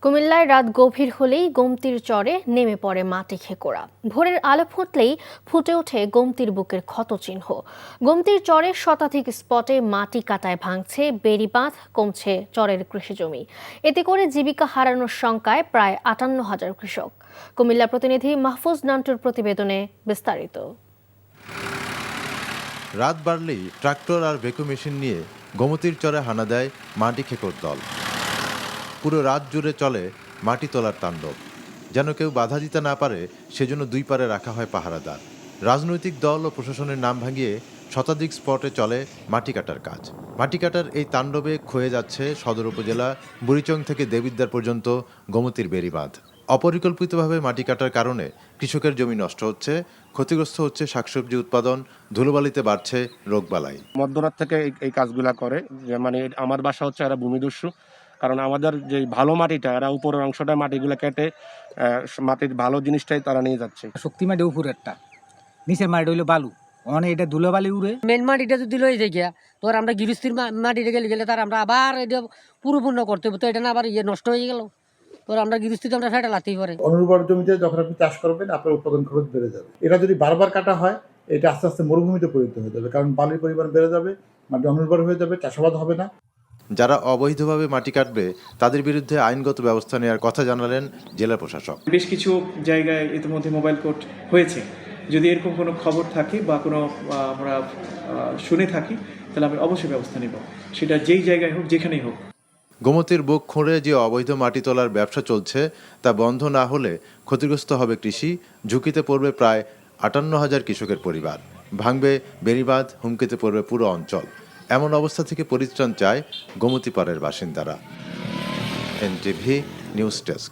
কুমিল্লায় রাত গভীর হলেই গোমতীর চরে নেমে পড়ে মাটি খেকোড়া। ভোরের আলো ফুটলেই ফুটে ওঠে গোমতীর বুকের ক্ষতচিহ্ন। গোমতীর চরের শতাধিক স্পটে মাটি কাটায় ভাঙছে বেড়িবাঁধ, কমছে চরের কৃষিজমি। এতে করে জীবিকা হারানোর শঙ্কায় প্রায় ৫৮,০০০ কৃষক। কুমিল্লা প্রতিনিধি মাহফুজ নান্টুর প্রতিবেদনে বিস্তারিত। রাত বাড়লেই ট্রাক্টর আর ভেকু মেশিন নিয়ে গোমতীর চরে হানা দেয় মাটি খেকোর দল। পুরো রাত জুড়ে চলে মাটি তোলার তাণ্ডব। যেন কেউ বাধা দিতে না পারে সেজন্য দুই পারে রাখা হয় পাহারাদার। রাজনৈতিক দল ও প্রশাসনের নাম ভাঙিয়ে শতাধিক স্পটে চলে মাটি কাটার কাজ। মাটি কাটার এই তাণ্ডবে ক্ষয়ে যাচ্ছে সদর উপজেলা বুড়িচং থেকে দেবিদ্বার পর্যন্ত গোমতীর বেড়িবাঁধ। অপরিকল্পিতভাবে মাটি কাটার কারণে কৃষকের জমি নষ্ট হচ্ছে, ক্ষতিগ্রস্ত হচ্ছে শাকসবজি উৎপাদন, ধুলোবালিতে বাড়ছে রোগবালাই। মধ্যরাত থেকে এই কাজগুলা করে, যে মানে আমার বাসা হচ্ছে এরা ভূমিদস্যু। কারণ আমাদের যে ভালো মাটিটা, এরা উপরের অংশটা মাটিগুলো কেটে মাটির ভালো জিনিসটাই তারা নিয়ে যাচ্ছে। শক্তি মাটি উপরেরটা, নিচের মাটি হইলো বালু, অনেক এটা ধুলোবালি উড়ে। মেন মাটিটা যদি লয়ে যাই গিয়া, তোর আমরা গৃহস্থির মাটিটা গেলে তার আমরা আবার এটা পুরোপূর্ণ করতে হবে, তো এটা না আবার নষ্ট হয়ে গেল, তোর আমরা গৃহস্থিতে আমরা ফেটা লাতেই পারে। অনুর্বর জমিতে যখন আপনি চাষ করবেন আপনার উৎপাদন খরচ বেড়ে যাবে। এটা যদি বারবার কাটা হয় এটা আস্তে আস্তে মরুভূমিতে পরিণত হয়ে যাবে, কারণ বালির পরিমাণ বেড়ে যাবে, মাটি অনুর্বর হয়ে যাবে, চাষাবাদ হবে না। যারা অবৈধভাবে মাটি কাটবে তাদের বিরুদ্ধে আইনগত ব্যবস্থা নেওয়ার কথা জানালেন জেলা প্রশাসক। বেশ কিছু জায়গায় ইতিমধ্যে মোবাইল কোর্ট হয়েছে। যদি এরকম কোনো খবর থাকে বা কোনো আমরা শুনে থাকি, তাহলে আমি অবশ্যই ব্যবস্থা নেব, সেটা যেই জায়গায় হোক, যেখানেই হোক। গোমতীর বুক খুঁড়ে যে অবৈধ মাটি তোলার ব্যবসা চলছে তা বন্ধ না হলে ক্ষতিগ্রস্ত হবে কৃষি, ঝুঁকিতে পড়বে প্রায় ৫৮,০০০ কৃষকের পরিবার, ভাঙবে বেড়িবাঁধ, হুমকিতে পড়বে পুরো অঞ্চল। এমন অবস্থা থেকে পরিত্রাণ চায় গোমতী পাড়ের বাসিন্দারা। NTV news desk.